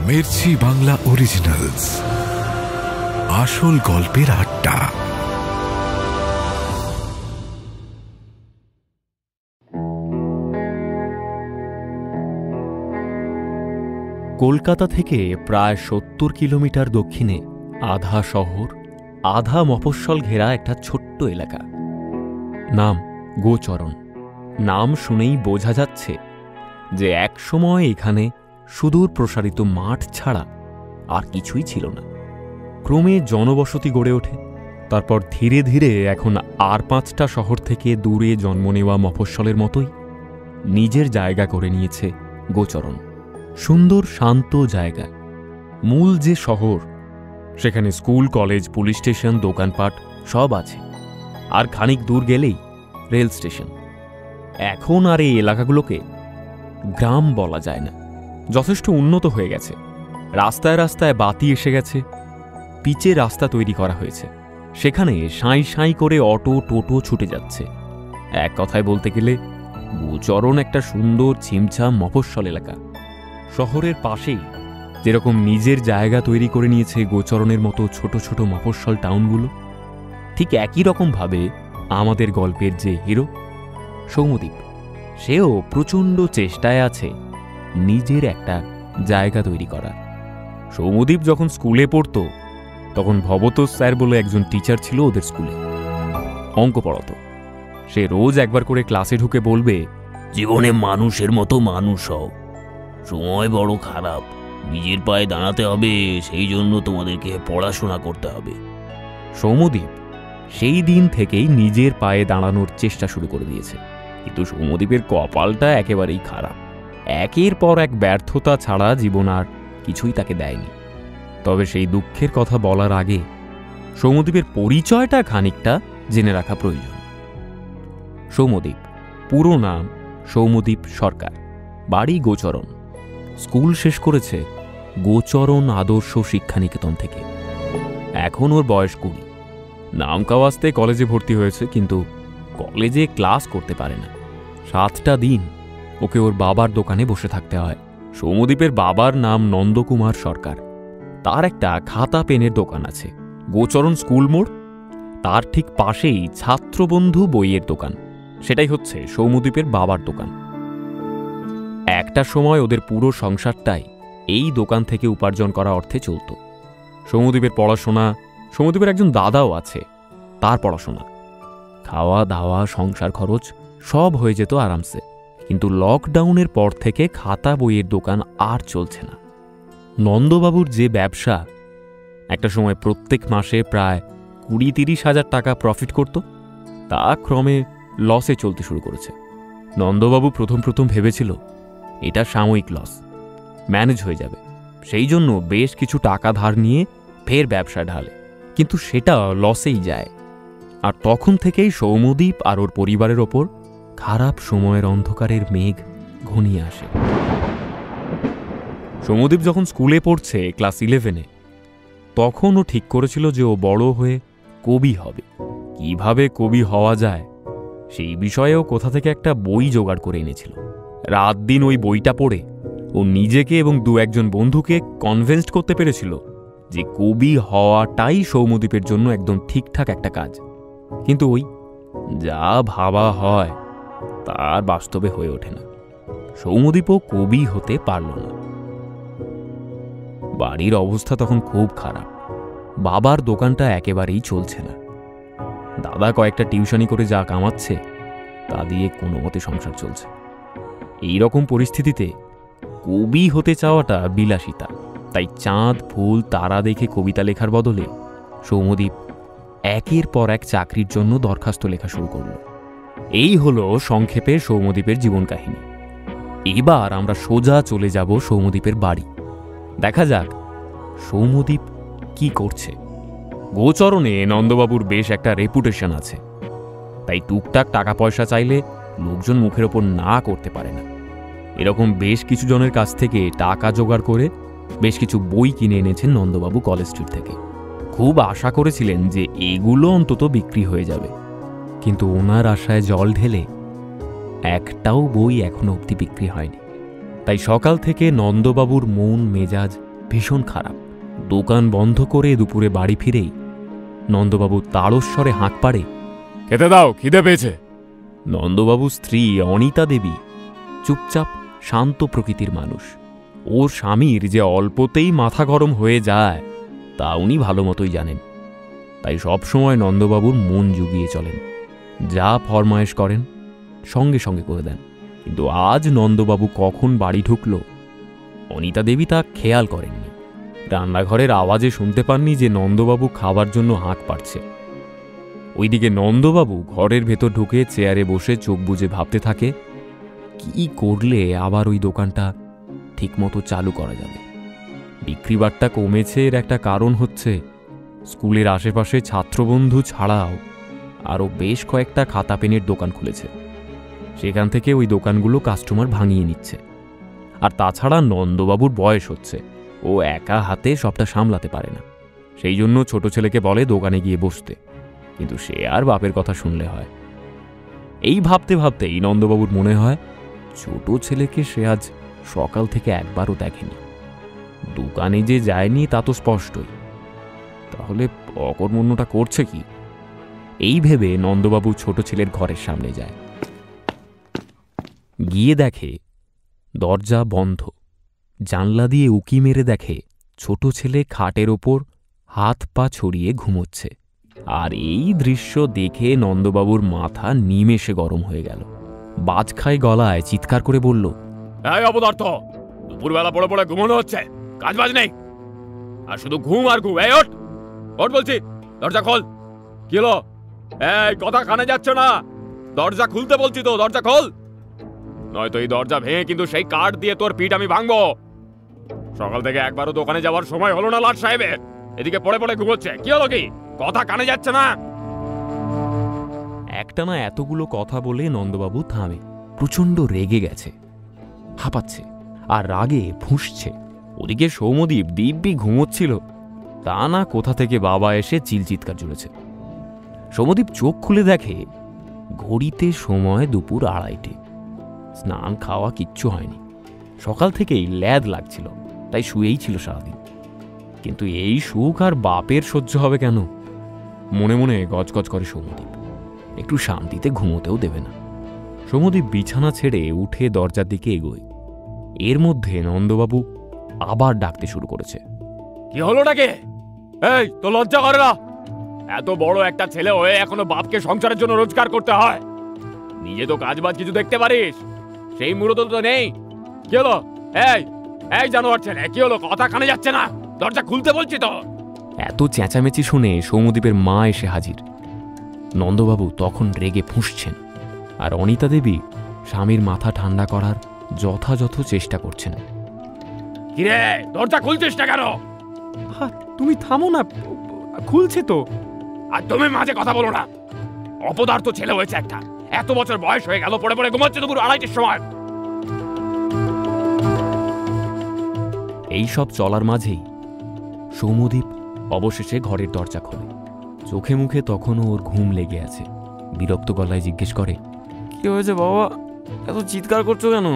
Mirchi Bangla originals, আসল গল্পের আড্ডা। কলকাতা থেকে প্রায় ৭০ কিলোমিটার দক্ষিণে আধা শহর আধা মফস্বল ঘেরা একটা ছোট্ট এলাকা, নাম গোচরণ। নাম শুনেই বোঝা যাচ্ছে যে একসময় এখানে সুদূর প্রসারিত মাঠ ছাড়া আর কিছুই ছিল না। ক্রমে জনবসতি গড়ে ওঠে, তারপর ধীরে ধীরে এখন আর ৫টা শহর থেকে দূরে জন্ম নেওয়া মফস্বলের মতোই নিজের জায়গা করে নিয়েছে গোচরণ। সুন্দর শান্ত জায়গা। মূল যে শহর, সেখানে স্কুল, কলেজ, পুলিশ স্টেশন, দোকানপাট সব আছে। আর খানিক দূর গেলেই রেল স্টেশন। এখন আর এই এলাকাগুলোকে গ্রাম বলা যায় না, যথেষ্ট উন্নত হয়ে গেছে। রাস্তায় রাস্তায় বাতি এসে গেছে, পিচে রাস্তা তৈরি করা হয়েছে, সেখানে সাঁই সাঁই করে অটো টোটো ছুটে যাচ্ছে। এক কথায় বলতে গেলে গোচরণ একটা সুন্দর ছিমছাম মফস্বল এলাকা। শহরের পাশেই যেরকম নিজের জায়গা তৈরি করে নিয়েছে গোচরণের মতো ছোট ছোট মফস্বল টাউনগুলো, ঠিক একই রকমভাবে আমাদের গল্পের যে হিরো সৌম্যদীপ, সেও প্রচণ্ড চেষ্টায় আছে নিজের একটা জায়গা তৈরি করার। সৌম্যদীপ যখন স্কুলে পড়ত তখন ভবতোষ স্যার বলে একজন টিচার ছিল ওদের স্কুলে, অঙ্ক পড়াতো। সে রোজ একবার করে ক্লাসে ঢুকে বলবে, জীবনে মানুষের মতো মানুষ হও, সময় বড় খারাপ, নিজের পায়ে দাঁড়াতে হবে, সেই জন্য তোমাদেরকে পড়াশোনা করতে হবে। সৌম্যদীপ সেই দিন থেকেই নিজের পায়ে দাঁড়ানোর চেষ্টা শুরু করে দিয়েছে। কিন্তু সৌম্যদীপের কপালটা একেবারেই খারাপ। একের পর এক ব্যর্থতা ছাড়া জীবন আর কিছুই তাকে দেয়নি। তবে সেই দুঃখের কথা বলার আগে সৌম্যদীপের পরিচয়টা খানিকটা জেনে রাখা প্রয়োজন। সৌম্যদীপ পুরো নাম সৌম্যদীপ সরকার, বাড়ি গোচরণ। স্কুল শেষ করেছে গোচরণ আদর্শ শিক্ষানিকেতন থেকে। এখন ওর বয়স ২০। নাম কাওয়াজতে কলেজে ভর্তি হয়েছে, কিন্তু কলেজে ক্লাস করতে পারে না। ৭টা দিন ওকে ওর বাবার দোকানে বসে থাকতে হয়। সৌম্যদীপের বাবার নাম নন্দকুমার সরকার। তার একটা খাতা পেনের দোকান আছে গোচরণ স্কুল মোড়, তার ঠিক পাশেই ছাত্রবন্ধু বইয়ের দোকান। সেটাই হচ্ছে সৌম্যদীপের বাবার দোকান। একটা সময় ওদের পুরো সংসারটাই এই দোকান থেকে উপার্জন করা অর্থে চলত। সৌম্যদীপের পড়াশোনা, সৌম্যদীপের একজন দাদাও আছে, তার পড়াশোনা, খাওয়া দাওয়া, সংসার খরচ সব হয়ে যেত আরামসে। কিন্তু লকডাউনের পর থেকে খাতা বইয়ের দোকান আর চলছে না। নন্দবাবুর যে ব্যবসা একটা সময় প্রত্যেক মাসে প্রায় ২০-৩০ হাজার টাকা প্রফিট করত, তা ক্রমে লসে চলতে শুরু করেছে। নন্দবাবু প্রথম ভেবেছিল এটা সাময়িক লস, ম্যানেজ হয়ে যাবে, সেই জন্য বেশ কিছু টাকা ধার নিয়ে ফের ব্যবসা ঢালে, কিন্তু সেটা লসেই যায়। আর তখন থেকেই সৌম্যদীপ আর ওর পরিবারের ওপর খারাপ সময়ের অন্ধকারের মেঘ ঘনিয়ে আসে। সৌম্যদীপ যখন স্কুলে পড়ছে ক্লাস 11-এ, তখন ও ঠিক করেছিল যে ও বড় হয়ে কবি হবে। কিভাবে কবি হওয়া যায় সেই বিষয়েও কোথা থেকে একটা বই জোগাড় করে এনেছিল। রাত দিন ওই বইটা পড়ে ও নিজেকে এবং ২-১জন বন্ধুকে কনভিন্সড করতে পেরেছিল যে কবি হওয়াটাই সৌম্যদীপের জন্য একদম ঠিকঠাক একটা কাজ। কিন্তু ওই যা ভাবা হয় তার বাস্তবে হয়ে ওঠে না। সৌম্যদীপও কবি হতে পারল না। বাড়ির অবস্থা তখন খুব খারাপ। বাবার দোকানটা একেবারেই চলছে না। দাদা কয়েকটা টিউশনি করে যা কামাচ্ছে তা দিয়ে কোনো মতে সংসার চলছে। এই রকম পরিস্থিতিতে কবি হতে চাওয়াটা বিলাসিতা। তাই চাঁদ, ফুল, তারা দেখে কবিতা লেখার বদলে সৌম্যদীপ একের পর এক চাকরির জন্য দরখাস্ত লেখা শুরু করল। এই হলো সংক্ষেপে সৌম্যদীপের জীবন কাহিনী। এবার আমরা সোজা চলে যাব সৌম্যদীপের বাড়ি। দেখা যাক সৌম্যদীপ কি করছে। গোচরণে নন্দবাবুর বেশ একটা রেপুটেশন আছে, তাই টুকটাক টাকা পয়সা চাইলে লোকজন মুখের ওপর না করতে পারে না। এরকম বেশ কিছু জনের কাছ থেকে টাকা জোগাড় করে বেশ কিছু বই কিনে এনেছেন নন্দবাবু কলেজ স্ট্রিট থেকে। খুব আশা করেছিলেন যে এগুলো অন্তত বিক্রি হয়ে যাবে, কিন্তু ওনার আশায় জল ঢেলে একটাও বই এখনো অবধি বিক্রি হয়নি। তাই সকাল থেকে নন্দবাবুর মন মেজাজ ভীষণ খারাপ। দোকান বন্ধ করে দুপুরে বাড়ি ফিরেই নন্দবাবু তাড়স্বরে হাঁক পাড়ে, খেতে দাও, খিদে পেয়েছে। নন্দবাবুর স্ত্রী অনিতা দেবী চুপচাপ শান্ত প্রকৃতির মানুষ। ওর স্বামীর যে অল্পতেই মাথা গরম হয়ে যায় তা উনি ভালো মতোই জানেন। তাই সবসময় নন্দবাবুর মন জুগিয়ে চলেন, যা ফরমায়েশ করেন সঙ্গে সঙ্গে করে দেন। কিন্তু আজ নন্দবাবু কখন বাড়ি ঢুকল অনিতা দেবী তা খেয়াল করেননি। রান্নাঘরের আওয়াজে শুনতে পাননি যে নন্দবাবু খাবার জন্য হাঁক পাড়ছে। ওইদিকে নন্দবাবু ঘরের ভেতর ঢুকে চেয়ারে বসে চোখ বুজে ভাবতে থাকে, কি করলে আবার ওই দোকানটা ঠিকমতো চালু করা যাবে। বিক্রিবাট্টা কমেছে এর একটা কারণ হচ্ছে স্কুলের আশেপাশে ছাত্রবন্ধু ছাড়াও আরও বেশ কয়েকটা খাতা পেনের দোকান খুলেছে। সেখান থেকে ওই দোকানগুলো কাস্টমার ভাঙিয়ে নিচ্ছে। আর তাছাড়া নন্দবাবুর বয়স হচ্ছে, ও একা হাতে সবটা সামলাতে পারে না। সেই জন্য ছোট ছেলেকে বলে দোকানে গিয়ে বসতে, কিন্তু সে আর বাপের কথা শুনলে হয়। এই ভাবতে ভাবতেই নন্দবাবুর মনে হয় ছোট ছেলেকে সে আজ সকাল থেকে একবারও দেখেনি। দোকানে যে যায়নি তা তো স্পষ্টই, তাহলে অকর্মণ্যটা করছে কি? এই ভেবে নন্দবাবু ছোট ছেলের ঘরের সামনে যায়। গিয়ে দেখে দরজা বন্ধ। জানলা দিয়ে উকি মেরে দেখে ছোট ছেলে খাটের ওপর হাত পা ছড়িয়ে ঘুমোচ্ছে। আর এই দৃশ্য দেখে নন্দবাবুর মাথা নিমেষে গরম হয়ে গেল। বাজখাই গলায় চিৎকার করে বলল, এই অপদার্থ, দুপুরবেলা পড়ে পড়ে ঘুমানো হচ্ছে, কাজ বাজ নেই, আর শুধু ঘুম আর ঘুম। এই ওঠ, ওঠ বলছি, দরজা খোল। কি হলো? এই কথা কানে যাচ্ছে না, দরজা খুলতে বলছি তো, দরজা খোল, নয়তো এই দরজা ভেঙে কিন্তু সেই কাঠ দিয়ে তোর পিঠ আমি ভাঙবো। সকাল থেকে একবারও দোকানে যাওয়ার সময় হলো না লাট সাহেবের, এদিকে পড়ে পড়ে ঘুমোচ্ছে। কি হলো কি? কথা কানে যাচ্ছে না? একটানা এতগুলো কথা বলে নন্দবাবু থামে। প্রচণ্ড রেগে গেছে, হাঁপাচ্ছে আর রাগে ফুঁসছে। ওদিকে সৌম্যদীপ দিব্যি ঘুমোচ্ছিল, তা না কোথা থেকে বাবা এসে চিৎকার জুড়েছে। সৌম্যদীপ চোখ খুলে দেখে ঘড়িতে সময় দুপুর 2:30। স্নান খাওয়া কিচ্ছু হয়নি, সকাল থেকেই ল্যাদ লাগছিল, তাই শুয়েই ছিল সারাদিন। কিন্তু এই সুখ আর বাপের সহ্য হবে কেন? মনে মনে গজগজ করে সৌম্যদীপ, একটু শান্তিতে ঘুমোতেও দেবে না। সৌম্যদীপ বিছানা ছেড়ে উঠে দরজার দিকে এগোয়। এর মধ্যে নন্দবাবু আবার ডাকতে শুরু করেছে, কি হলো ডাকে? এই তো লজ্জা করে না? এত বড় একটা ছেলে হয়ে এখনো বাপকে সংসারের জন্য রোজগার করতে হয়, নিজে তো কাজবাজ কিছু দেখতে পারিস, সেই মুহূর্ত তো নেই। কি হলো? এই এই জানোয়ার ছেলে, কি হলো? কথা কানে যাচ্ছে না, দরজা খুলতে বলছি তো। এত চেঁচামেচি শুনে সৌম্যদীপের মা এসে হাজির। নন্দবাবু তখন রেগে ফুঁসছেন, আর অনিতা দেবী স্বামীর মাথা ঠান্ডা করার যথাযথ চেষ্টা করছেন। কিরে, দরজা খুলছিস না কেন? তুমি থামো না, খুলছে তো। আর তুমি মাঝে কথা বলো না। অপদার্থ ছেলে হয়েছে একটা, এত বছর বয়স হয়ে গেল, পড়ে পড়ে ঘুমাচ্ছে দুপুর 2:30টার সময়। এইসব চলার মাঝেই সৌম্যদীপ অবশেষে ঘরের দরজা খোলে। চোখে মুখে তখনও ওর ঘুম লেগে আছে। বিরক্ত গলায় জিজ্ঞেস করে, কি হয়েছে বাবা, এত চিৎকার করছো কেন?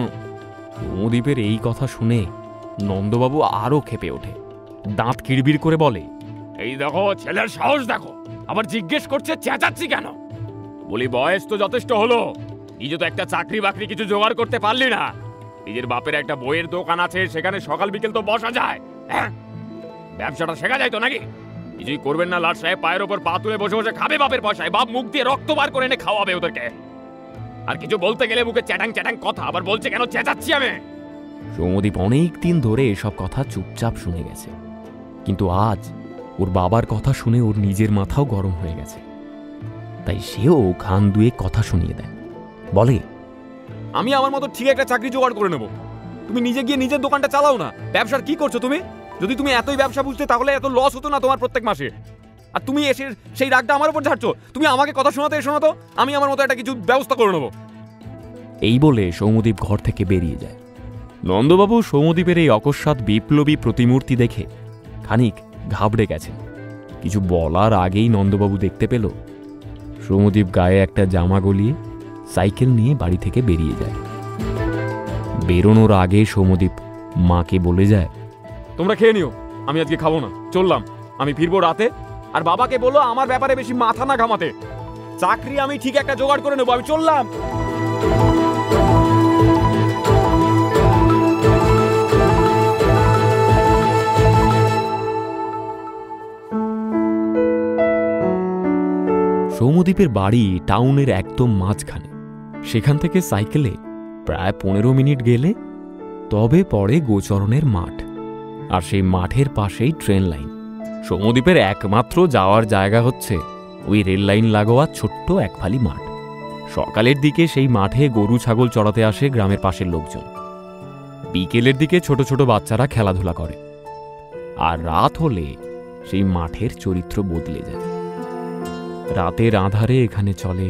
সৌম্যদীপের এই কথা শুনে নন্দবাবু আরো ক্ষেপে ওঠে, দাঁত কিড়বিড় করে বলে, এই দেখো ছেলের সাহস দেখো, আবার জিজ্ঞেস করছে চেঁচাচ্ছি কেন? বলি বয়স তো যথেষ্ট হলো, নিজে তো একটা চাকরি বাকরি কিছু জোগাড় করতে পারলি না। নিজের বাপের একটা বইয়ের দোকান আছে, সেখানে সকাল বিকেল তো বসা যায়, হ্যাঁ? ব্যবসাটা শেখা যায় তো নাকি? কিছুই করবেন না লাট সাহেব, পায়ের ওপর পা তুলে বসে বসে খাবে বাপের পয়সায়, বাপ মুখ দিয়ে রক্ত বার করে এনে খাওয়াবে ওদেরকে। আর কিছু বলতে গেলে মুখে চ্যাটাং চ্যাটাং কথা, আবার বলছে কেন চেঁচাচ্ছি আমি। সৌম্যদীপ অনেক দিন ধরে এসব কথা চুপচাপ শুনে গেছে, কিন্তু আজ ওর বাবার কথা শুনে ওর নিজের মাথাও গরম হয়ে গেছে। তাই সেও খান দুয়ে কথা শুনিয়ে দেয়, বলে, আমি আমার মতো ঠিক একটা চাকরি জোগাড় করে নেব, তুমি নিজে গিয়ে নিজের দোকানটা চালাও না। ব্যবসার কি করছো তুমি? যদি তুমি এতই ব্যবসা বুঝতে, তাহলে এত লস হতো না তোমার প্রত্যেক মাসে। আর তুমি এসে সেই রাগটা আমার উপর ঝাড়ছো। তুমি আমাকে কথা শোনাতে এসো না তো, আমি আমার মতো একটা কিছু ব্যবস্থা করে নেবো। এই বলে সৌম্যদীপ ঘর থেকে বেরিয়ে যায়। নন্দবাবু সৌম্যদীপের এই অকস্মাৎ বিপ্লবী প্রতিমূর্তি দেখে খানিক ঘাবড়ে গেছেন। কিছু বলার আগেই নন্দবাবু দেখতে পেল সৌম্যদীপ গায়ে একটা জামা গলিয়ে সাইকেল নিয়ে বাড়ি থেকে বেরিয়ে যায়। বেরোনোর আগে সৌম্যদীপ মাকে বলে যায়, তোমরা খেয়ে নিও, আমি আজকে খাবো না, চললাম। আমি ফিরবো রাতে। আর বাবাকে বলো আমার ব্যাপারে বেশি মাথা না ঘামাতে। চাকরি আমি ঠিক একটা জোগাড় করে নেবো, আমি চললাম। সৌম্যদীপের বাড়ি টাউনের একদম মাঝখানে। সেখান থেকে সাইকেলে প্রায় 15 মিনিট গেলে তবে পড়ে গোচরণের মাঠ, আর সেই মাঠের পাশেই ট্রেন লাইন। সৌম্যদীপের একমাত্র যাওয়ার জায়গা হচ্ছে ওই রেল লাইন লাগোয়া ছোট্ট এক ফালি মাঠ। সকালের দিকে সেই মাঠে গরু ছাগল চড়াতে আসে গ্রামের পাশের লোকজন। বিকেলের দিকে ছোট ছোট বাচ্চারা খেলাধুলা করে। আর রাত হলে সেই মাঠের চরিত্র বদলে যায়। রাতের আঁধারে এখানে চলে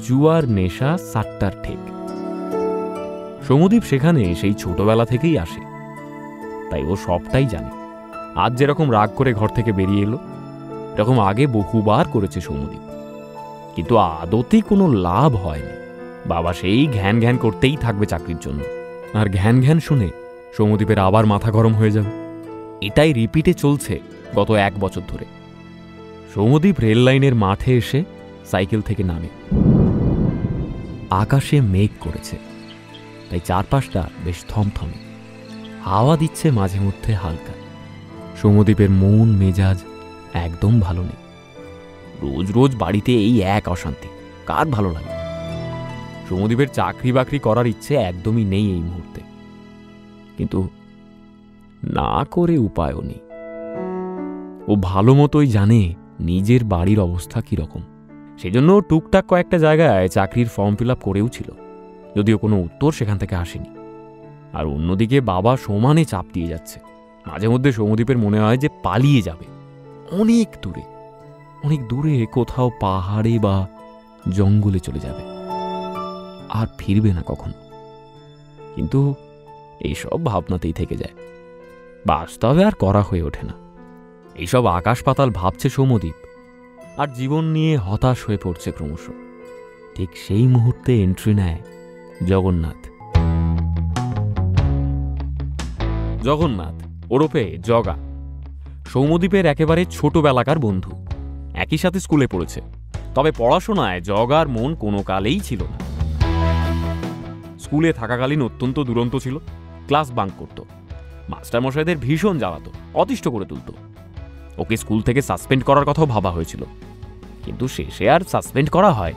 জুয়ার নেশা, সাট্টার ঠেক। সৌম্যদীপ সেখানে সেই ছোটবেলা থেকেই আসে, তাই ও সবটাই জানে। আজ যেরকম রাগ করে ঘর থেকে বেরিয়ে এলো, এরকম আগে বহুবার করেছে সৌম্যদীপ, কিন্তু আদতেই কোনো লাভ হয়নি। বাবা সেই ঘ্যান ঘ্যান করতেই থাকবে চাকরির জন্য, আর ঘ্যান ঘ্যান শুনে সৌম্যদীপের আবার মাথা গরম হয়ে যাবে। এটাই রিপিটে চলছে গত 1 বছর ধরে। সৌম্যদীপ রেল লাইনের মাঠে এসে সাইকেল থেকে নামে। আকাশে মেঘ করেছে, তাই চারপাশটা বেশ থমথমে। হাওয়া দিচ্ছে মাঝে মধ্যে হালকা। সৌম্যদীপের মন মেজাজ একদম ভালো নেই। রোজ রোজ বাড়িতে এই এক অশান্তি, কার ভালো লাগে? সৌম্যদীপের চাকরি বাকরি করার ইচ্ছে একদমই নেই এই মুহূর্তে, কিন্তু না করে উপায়ও নেই। ও ভালো মতোই জানে নিজের বাড়ির অবস্থা কিরকম। সেজন্য টুকটাক কয়েকটা জায়গায় চাকরির ফর্ম ফিল আপ করেও ছিল, যদিও কোনো উত্তর সেখান থেকে আসেনি। আর অন্যদিকে বাবা সমানে চাপ দিয়ে যাচ্ছে। মাঝে মধ্যে সৌম্যদীপের মনে হয় যে পালিয়ে যাবে অনেক দূরে, অনেক দূরে কোথাও পাহাড়ে বা জঙ্গলে চলে যাবে, আর ফিরবে না কখনো। কিন্তু এইসব ভাবনাতেই থেকে যায়, বাস্তবে আর করা হয়ে ওঠে না। এইসব আকাশ পাতাল ভাবছে সৌম্যদীপ, আর জীবন নিয়ে হতাশ হয়ে পড়ছে ক্রমশ। ঠিক সেই মুহূর্তে এন্ট্রি নেয় জগন্নাথ। জগন্নাথ ওরফে জগা সৌম্যদীপের একেবারে ছোটবেলাকার বন্ধু। একই সাথে স্কুলে পড়েছে, তবে পড়াশোনায় জগার মন কোনো কালেই ছিল না। স্কুলে থাকাকালীন অত্যন্ত দুরন্ত ছিল, ক্লাস বাঙ্ক করত, মাস্টারমশাইদের ভীষণ জ্বালাতো, অতিষ্ঠ করে তুলত। ওকে স্কুল থেকে সাসপেন্ড করার কথাও ভাবা হয়েছিল, কিন্তু শেষে আর সাসপেন্ড করা হয়।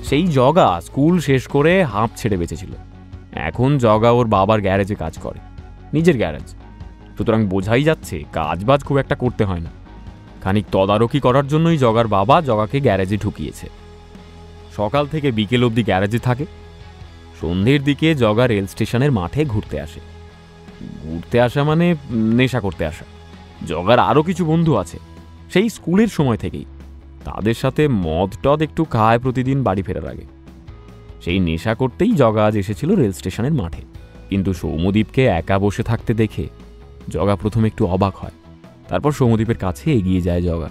সেই জগা স্কুল শেষ করে হাঁপ ছেড়ে বেঁচেছিল। এখন জগা ওর বাবার গ্যারেজে কাজ করে, নিজের গ্যারেজ, সুতরাং বোঝাই যাচ্ছে কাজবাজ খুব একটা করতে হয় না। খানিক তদারকি করার জন্যই জগার বাবা জগাকে গ্যারেজে ঢুকিয়েছে। সকাল থেকে বিকেল অবধি গ্যারেজে থাকে। সন্ধ্যের দিকে জগা রেল স্টেশনের মাঠে ঘুরতে আসে। ঘুরতে আসা মানে নেশা করতে আসা। জগার আরও কিছু বন্ধু আছে সেই স্কুলের সময় থেকেই, তাদের সাথে মদ টদ একটু খায় প্রতিদিন বাড়ি ফেরার আগে। সেই নেশা করতেই জগা আজ এসেছিল রেল স্টেশনের মাঠে। কিন্তু সৌম্যদীপকে একা বসে থাকতে দেখে জগা প্রথমে একটু অবাক হয়, তারপর সৌম্যদীপের কাছে এগিয়ে যায় জগা।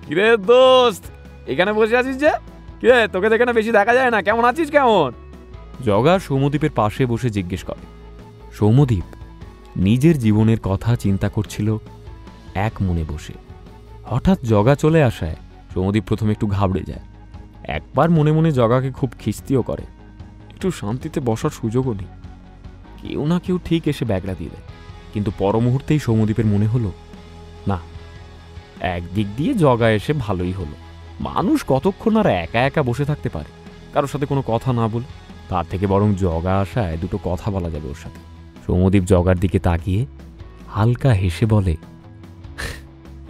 কিরে দোস্ত, এখানে বসে আছিস যে? কিরে, তোকে দেখে না বেশি দেখা যায় না, কেমন আছিস? কেমন? জগা সৌম্যদীপের পাশে বসে জিজ্ঞেস করে। সৌম্যদীপ নিজের জীবনের কথা চিন্তা করছিল এক মনে বসে। হঠাৎ জগা চলে আসায় সৌম্যদীপ প্রথমে একটু ঘাবড়ে যায়। একবার মনে মনে জগাকে খুব খিস্তিও করে, একটু শান্তিতে বসার সুযোগও নেই। কেউ না কেউ ঠিক এসে ব্যাগড়া দিয়ে দেয়। কিন্তু পর মুহূর্তেই সৌম্যদীপের মনে হলো, না, একদিক দিয়ে জগা এসে ভালোই হলো। মানুষ কতক্ষণ আর একা একা বসে থাকতে পারে কারোর সাথে কোনো কথা না বলে? তার থেকে বরং জগা আসায় দুটো কথা বলা যাবে ওর সাথে। সৌম্যদীপ জগার দিকে তাকিয়ে হালকা হেসে বলে,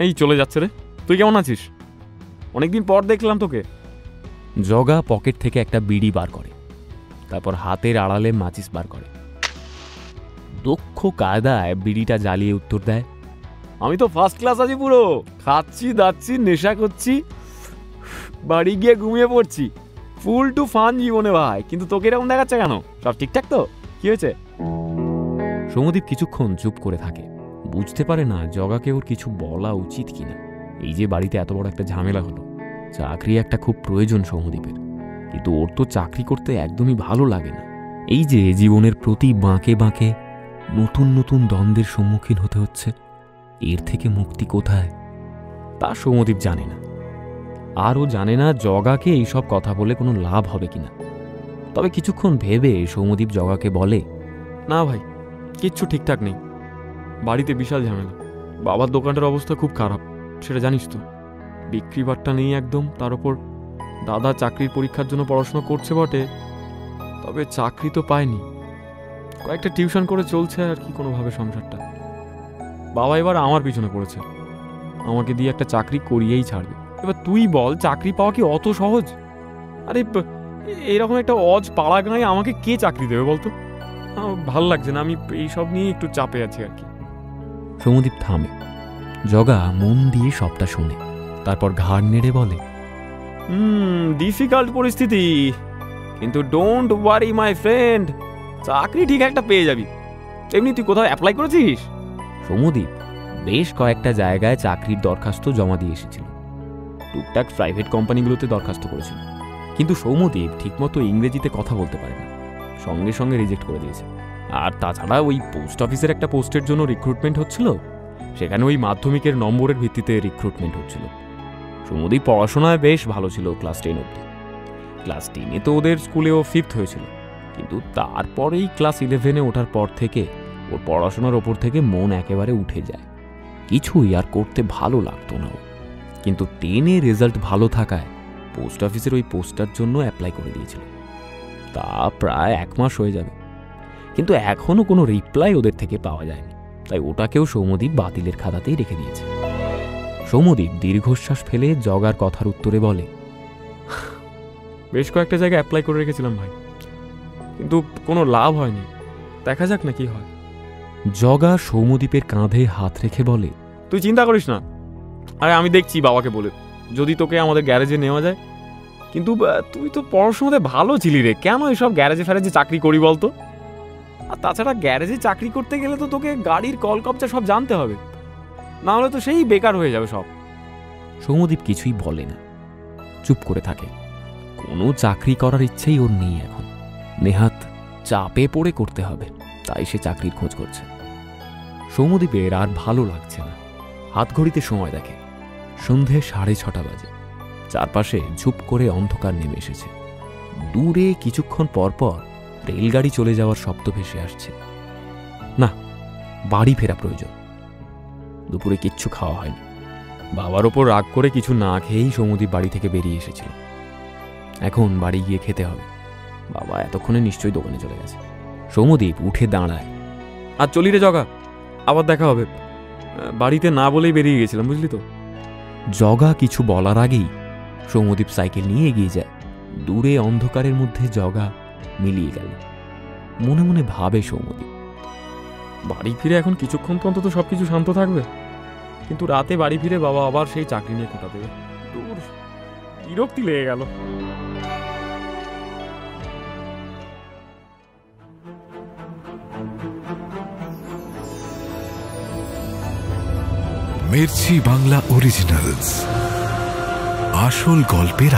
এই চলে যাচ্ছে রে, তুই কেমন আছিস? অনেকদিন পর দেখলাম তোকে। জগা পকেট থেকে একটা বিড়ি বার করে, তারপর হাতের আড়ালে মাচিস বার করে। দক্ষ কায়দায় বিড়িটা জ্বালিয়ে উত্তর দেয়, আমি তো ফার্স্ট ক্লাস আছি পুরো, খাচ্ছি দাচ্ছি নেশা করছি, বাড়ি গিয়ে ঘুমিয়ে পড়ছি, ফুল টু ফান জীবনে ভাই। কিন্তু তোকে এরকম দেখাচ্ছে কেন? সব ঠিকঠাক তো? কি হয়েছে? সৌম্যদীপ কিছুক্ষণ চুপ করে থাকে, বুঝতে পারে না জগাকে ওর কিছু বলা উচিত কিনা। এই যে বাড়িতে এত বড় একটা ঝামেলা হলো, চাকরি একটা খুব প্রয়োজন সৌম্যদীপের, কিন্তু ওর তো চাকরি করতে একদমই ভালো লাগে না। এই যে জীবনের প্রতি বাঁকে বাঁকে নতুন নতুন দ্বন্দ্বের সম্মুখীন হতে হচ্ছে। এর থেকে মুক্তি কোথায় তা সৌম্যদীপ জানে না। আরও জানে না জগাকে এইসব কথা বলে কোনো লাভ হবে কিনা। তবে কিছুক্ষণ ভেবে সৌম্যদীপ জগাকে বলে, না ভাই, কিচ্ছু ঠিকঠাক নেই, বাড়িতে বিশাল ঝামেলা, বাবার দোকানটার অবস্থা খুব খারাপ, সেটা জানিস তো, বিক্রি বাট্টা নেই একদম। তার উপর দাদা চাকরির পরীক্ষার জন্য পড়াশোনা করছে বটে, তবে চাকরি তো পায়নি, কয়েকটা টিউশন করে চলছে আর কি কোনোভাবে সংসারটা। বাবা এবার আমার পিছনে পড়েছে, আমাকে দিয়ে একটা চাকরি করিয়েই ছাড়বে। এবার তুই বল, চাকরি পাওয়া কি অত সহজ? আরে এরকম একটা অজ পাড়া গাঁয়ে আমাকে কে চাকরি দেবে বলতো? ভাল লাগছে না, আমি এইসব নিয়ে একটু চাপে আছি আর কি। সৌম্যদীপ থামে। জগা মন দিয়ে সবটা শোনে, তারপর ঘাড় নেড়ে বলে, ডিফিকাল্ট পরিস্থিতি, কিন্তু ডোন্ট ওয়ারি মাই ফ্রেন্ড, চাকরি ঠিক একটা পেয়ে যাবি। এমনি তুই কোথাও অ্যাপ্লাই করেছিস? সৌম্যদীপ বেশ কয়েকটা জায়গায় চাকরির দরখাস্ত জমা দিয়ে এসেছিল। টুকটাক প্রাইভেট কোম্পানিগুলোতে দরখাস্ত করেছিল, কিন্তু সৌম্যদীপ ঠিকমতো ইংরেজিতে কথা বলতে পারে না, সঙ্গে সঙ্গে রিজেক্ট করে দিয়েছে। আর তাছাড়া ওই পোস্ট অফিসের একটা পোস্টের জন্য রিক্রুটমেন্ট হচ্ছিল, সেখানে ওই মাধ্যমিকের নম্বরের ভিত্তিতে রিক্রুটমেন্ট হচ্ছিল। সৌম্যদীপ পড়াশোনায় বেশ ভালো ছিল ক্লাস 10 অবধি। ক্লাস 10-এ তো ওদের স্কুলেও 5th হয়েছিল, কিন্তু তারপরেই ক্লাস 11-এ ওঠার পর থেকে ওর পড়াশোনার ওপর থেকে মন একেবারে উঠে যায়, কিছুই আর করতে ভালো লাগতো না। কিন্তু 10-এ রেজাল্ট ভালো থাকায় পোস্ট অফিসের ওই পোস্টটার জন্য অ্যাপ্লাই করে দিয়েছিল। তা প্রায় 1 মাস হয়ে যাবে, কিন্তু এখনও কোনো রিপ্লাই ওদের থেকে পাওয়া যায়নি, তাই ওটাকেও সৌম্যদীপ বাতিলের খাতাতেই রেখে দিয়েছে। সৌম্যদীপ দীর্ঘশ্বাস ফেলে জগার কথার উত্তরে বলে, বেশ কয়েকটা জায়গায় অ্যাপ্লাই করে রেখেছিলাম ভাই, কিন্তু কোনো লাভ হয়নি, দেখা যাক না কি হয়। জগা সৌম্যদীপের কাঁধে হাত রেখে বলে, তুই চিন্তা করিস না, আরে আমি দেখছি বাবাকে বলে যদি তোকে আমাদের গ্যারেজে নেওয়া যায়। কিন্তু তুই তো পড়াশোনাতে ভালো ছিলি রে, কেন এসব গ্যারেজে ফ্যারেজে চাকরি করি বলতো? আর তাছাড়া গ্যারেজে চাকরি করতে গেলে তো তোকে গাড়ির কলকবজা সব জানতে হবে, না হলে তো সেই বেকার হয়ে যাবে সব। সৌম্যদীপ কিছুই বলে না, চুপ করে থাকে। কোনো চাকরি করার ইচ্ছেই ওর নেই এখন, নেহাত চাপে পড়ে করতে হবে, তাই সে চাকরির খোঁজ করছে। সৌম্যদীপের আর ভালো লাগছে না, হাত ঘড়িতে সময় দেখে, সন্ধে 6:30 বাজে। চারপাশে ঝুপ করে অন্ধকার নেমে এসেছে। দূরে কিছুক্ষণ পর পর রেলগাড়ি চলে যাওয়ার শব্দ ভেসে আসছে। না, বাড়ি ফেরা প্রয়োজন। দুপুরে কিচ্ছু খাওয়া হয়নি। বাবার ওপর রাগ করে কিছু না খেয়েই সৌম্যদীপ বাড়ি থেকে বেরিয়ে এসেছিল। এখন বাড়ি গিয়ে খেতে হবে। বাবা এতক্ষণে নিশ্চয়ই দোকানে চলে গেছে। সৌম্যদীপ উঠে দাঁড়ায়। আর চলি রে জগা, আবার দেখা হবে। বাড়িতে না বলেই বেরিয়ে গেছিলাম, বুঝলি তো। জগা কিছু বলার আগেই সৌম্যদীপ সাইকেল নিয়ে এগিয়ে যায়। দূরে অন্ধকারের মধ্যে জগা মিলিয়ে গেল। মনে মনে ভাবে সৌম্যদীপ, বাড়ি ফিরে এখন কিছুক্ষণ তো অন্তত সবকিছু শান্ত থাকবে, কিন্তু রাতে বাড়ি ফিরে বাবা আবার সেই চাকরি নিয়ে খোঁটা দেবে। দূর, বিরক্তি লেগে গেল। মির্চি বাংলা অরিজিনালস, আসল গল্পের